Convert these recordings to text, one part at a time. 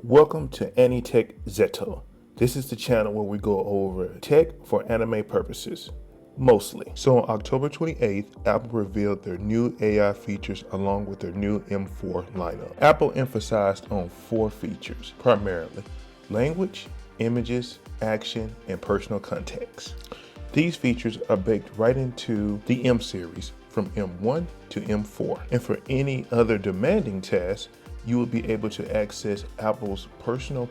Welcome to Aniteckzetto. This is the channel where we go over tech for anime purposes, mostly. So on October 28th, Apple revealed their new AI features along with their new M4 lineup. Apple emphasized on 4 features, primarily language, images, action, and personal context. These features are baked right into the M series from M1 to M4. And for any other demanding tasks, you will be able to access Apple's personal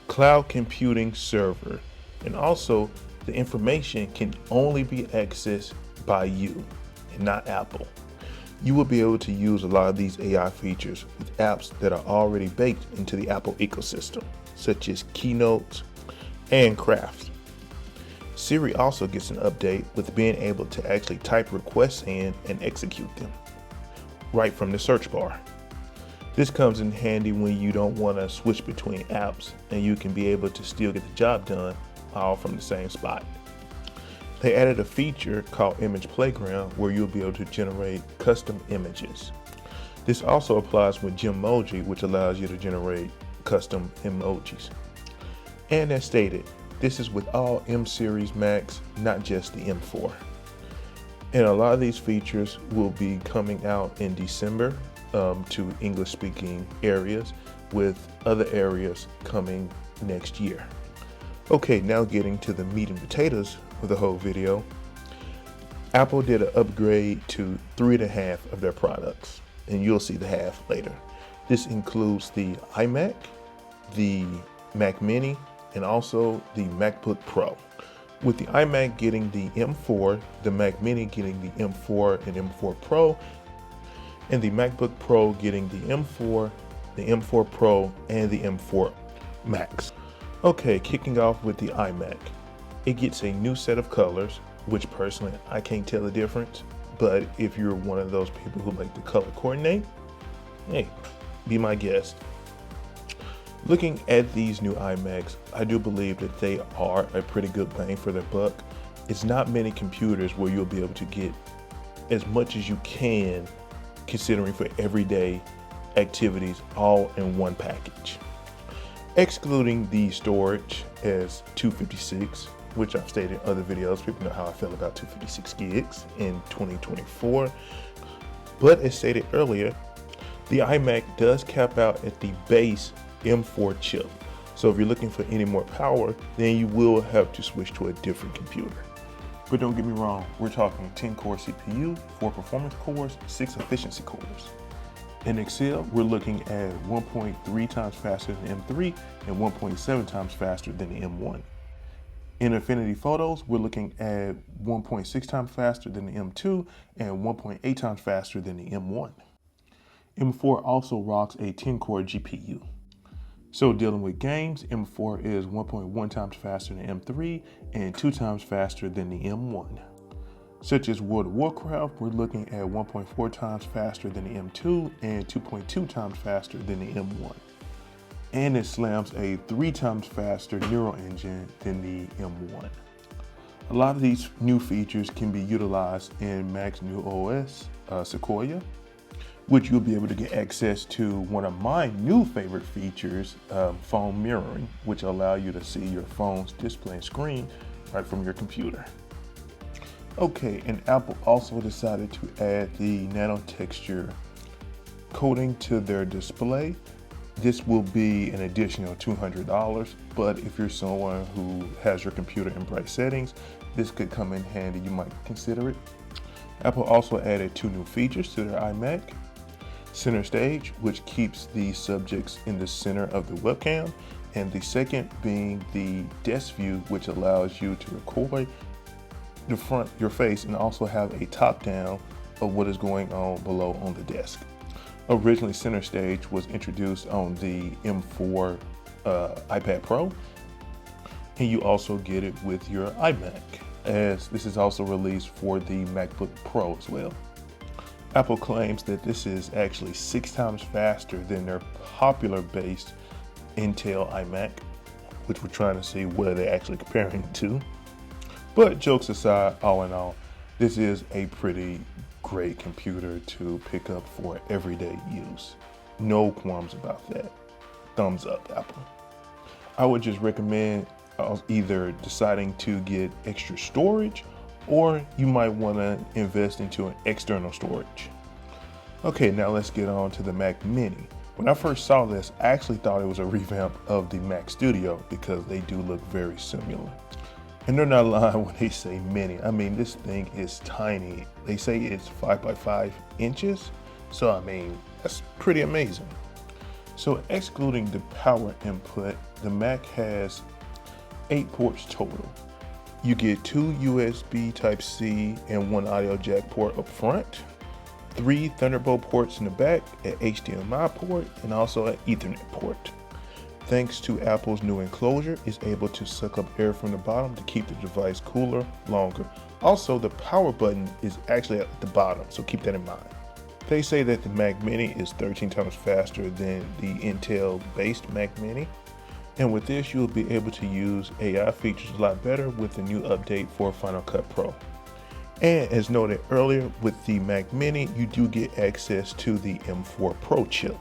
cloud computing server. And also, the information can only be accessed by you and not Apple. You will be able to use a lot of these AI features with apps that are already baked into the Apple ecosystem, such as Keynote and Crafts. Siri also gets an update with being able to actually type requests in and execute them right from the search bar. This comes in handy when you don't want to switch between apps and you can be able to still get the job done all from the same spot. They added a feature called Image Playground where you'll be able to generate custom images. This also applies with Gemoji, which allows you to generate custom emojis. And as stated, this is with all M series Macs, not just the M4. And a lot of these features will be coming out in December to English-speaking areas, with other areas coming next year. Okay, now getting to the meat and potatoes of the whole video. Apple did an upgrade to 3.5 of their products, and you'll see the half later. This includes the iMac, the Mac Mini, and also the MacBook Pro. With the iMac getting the M4, the Mac Mini getting the M4 and M4 Pro, and the MacBook Pro getting the M4, the M4 Pro, and the M4 Max. Okay, kicking off with the iMac. It gets a new set of colors, which personally I can't tell the difference, but if you're one of those people who like to color coordinate, hey, be my guest. Looking at these new iMacs, I do believe that they are a pretty good bang for their buck. It's not many computers where you'll be able to get as much as you can considering for everyday activities all in one package. Excluding the storage as 256, which I've stated in other videos, people know how I feel about 256 gigs in 2024. But as stated earlier, the iMac does cap out at the base M4 chip. So if you're looking for any more power, then you will have to switch to a different computer. But don't get me wrong, we're talking 10-core CPU, 4 performance cores, 6 efficiency cores. In Excel, we're looking at 1.3 times faster than M3 and 1.7 times faster than the M1. In Affinity Photos, we're looking at 1.6 times faster than the M2 and 1.8 times faster than the M1. M4 also rocks a 10-core GPU. So dealing with games, M4 is 1.1 times faster than M3 and 2 times faster than the M1. Such as World of Warcraft, we're looking at 1.4 times faster than the M2 and 2.2 times faster than the M1. And it slams a 3 times faster neural engine than the M1. A lot of these new features can be utilized in Mac's new OS, Sequoia, which you'll be able to get access to one of my new favorite features, phone mirroring, which allow you to see your phone's display screen right from your computer. Okay, and Apple also decided to add the nano texture coating to their display. This will be an additional $200, but if you're someone who has your computer in bright settings, this could come in handy. You might consider it. Apple also added 2 new features to their iMac. Center stage, which keeps the subjects in the center of the webcam, and the second being the desk view, which allows you to record the front, your face, and also have a top down of what is going on below on the desk. Originally, center stage was introduced on the M4 iPad Pro, and you also get it with your iMac, as this is also released for the MacBook Pro as well. Apple claims that this is actually 6 times faster than their popular based Intel iMac, which we're trying to see what they're actually comparing to. But jokes aside, all in all, this is a pretty great computer to pick up for everyday use. No qualms about that. thumbs up, Apple. I would just recommend either deciding to get extra storage, or you might want to invest into an external storage. Okay, now let's get on to the Mac Mini. When I first saw this, I actually thought it was a revamp of the Mac Studio because they do look very similar. And they're not lying when they say mini. I mean, this thing is tiny. They say it's 5 by 5 inches. So I mean, that's pretty amazing. So excluding the power input, the Mac has 8 ports total. You get 2 USB Type-C and 1 audio jack port up front, 3 Thunderbolt ports in the back, an HDMI port, and also an Ethernet port. Thanks to Apple's new enclosure, it's able to suck up air from the bottom to keep the device cooler longer. Also, the power button is actually at the bottom, so keep that in mind. They say that the Mac Mini is 13 times faster than the Intel-based Mac Mini. And with this, you'll be able to use AI features a lot better with the new update for Final Cut Pro. And as noted earlier, with the Mac Mini, you do get access to the M4 Pro chip.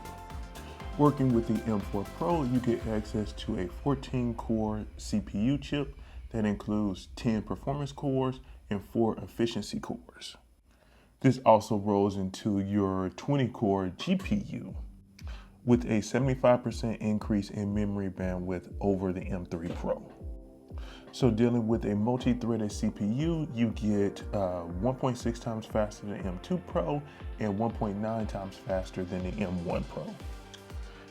Working with the M4 Pro, you get access to a 14-core CPU chip that includes 10 performance cores and 4 efficiency cores. This also rolls into your 20-core GPU with a 75% increase in memory bandwidth over the M3 Pro. So dealing with a multi-threaded CPU, you get 1.6 times faster than M2 Pro and 1.9 times faster than the M1 Pro.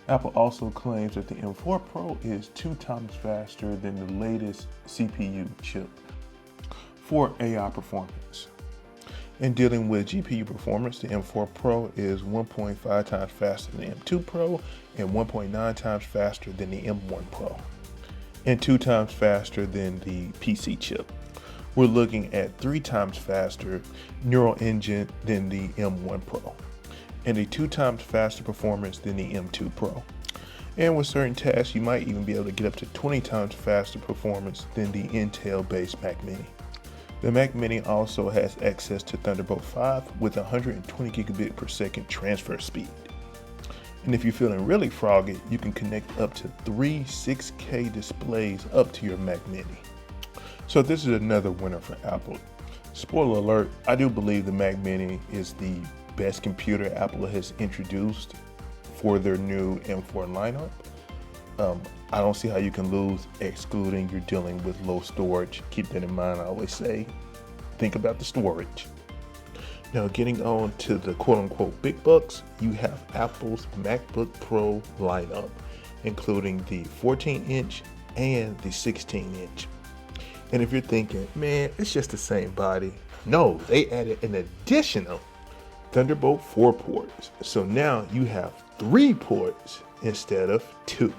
Apple also claims that the M4 Pro is 2 times faster than the latest CPU chip for AI performance. And dealing with GPU performance, the M4 Pro is 1.5 times faster than the M2 Pro and 1.9 times faster than the M1 Pro, and 2 times faster than the PC chip. We're looking at 3 times faster neural engine than the M1 Pro, and a 2 times faster performance than the M2 Pro. And with certain tasks, you might even be able to get up to 20 times faster performance than the Intel-based Mac Mini. The Mac Mini also has access to Thunderbolt 5 with 120 gigabit per second transfer speed. And if you're feeling really froggy, you can connect up to 3 6K displays up to your Mac Mini. So this is another winner for Apple. Spoiler alert, I do believe the Mac Mini is the best computer Apple has introduced for their new M4 lineup. I don't see how you can lose, excluding you're dealing with low storage. Keep that in mind. I always say, think about the storage. Now, getting on to the quote-unquote big bucks, you have Apple's MacBook Pro lineup, including the 14-inch and the 16-inch. And if you're thinking, man, it's just the same body. No, they added an additional Thunderbolt 4 ports. So now you have 3 ports instead of 2.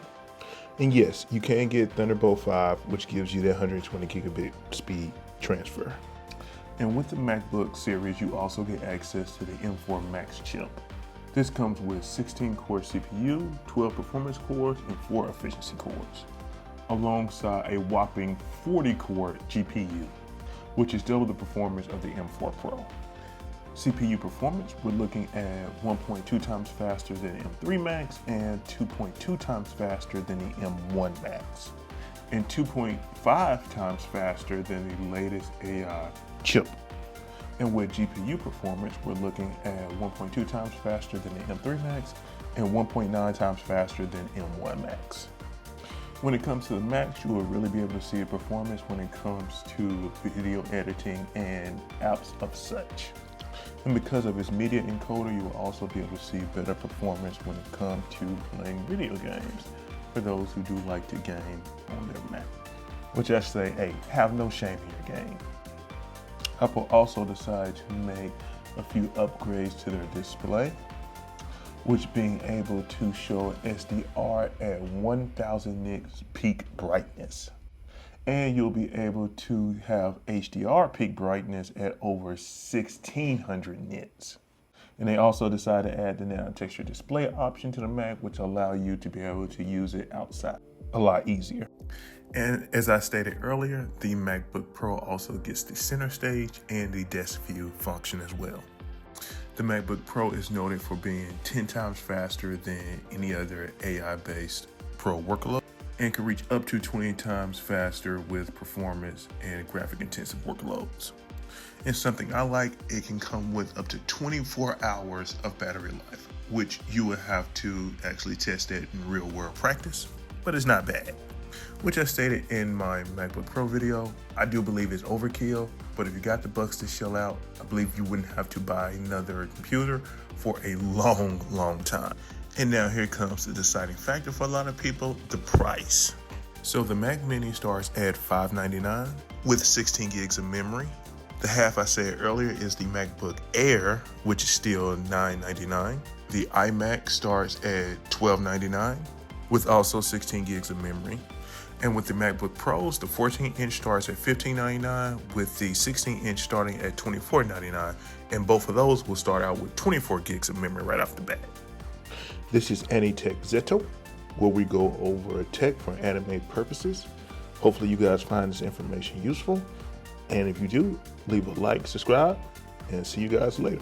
And yes, you can get Thunderbolt 5, which gives you that 120 gigabit speed transfer. And with the MacBook series, you also get access to the M4 Max chip. This comes with 16-core CPU, 12 performance cores, and 4 efficiency cores, alongside a whopping 40-core GPU, which is double the performance of the M4 Pro. CPU performance, we're looking at 1.2 times faster than the M3 Max and 2.2 times faster than the M1 Max, and 2.5 times faster than the latest AI chip. And with GPU performance, we're looking at 1.2 times faster than the M3 Max and 1.9 times faster than M1 Max. When it comes to the Max, you will really be able to see a performance when it comes to video editing and apps of such. And because of its media encoder, you will also be able to see better performance when it comes to playing video games for those who do like to game on their Mac. Which I say, hey, have no shame in your game. Apple also decided to make a few upgrades to their display, which being able to show SDR at 1000 nits peak brightness. And you'll be able to have HDR peak brightness at over 1600 nits. And they also decided to add the Aniteckzetto display option to the Mac, which allow you to be able to use it outside a lot easier. And as I stated earlier, the MacBook Pro also gets the center stage and the desk view function as well. The MacBook Pro is noted for being 10 times faster than any other AI-based Pro workload and can reach up to 20 times faster with performance and graphic-intensive workloads. And something I like, it can come with up to 24 hours of battery life, which you would have to actually test that in real-world practice, but it's not bad. Which I stated in my MacBook Pro video, I do believe it's overkill, but if you got the bucks to shell out, I believe you wouldn't have to buy another computer for a long time. And now here comes the deciding factor for a lot of people, the price. So the Mac Mini starts at $599 with 16 gigs of memory. The half I said earlier is the MacBook Air, which is still $999. The iMac starts at $1299 with also 16 gigs of memory. And with the MacBook Pros, the 14-inch starts at $1599 with the 16-inch starting at $2499. And both of those will start out with 24 gigs of memory right off the bat. This is Aniteckzetto, where we go over tech for anime purposes. Hopefully you guys find this information useful. And if you do, leave a like, subscribe, and see you guys later.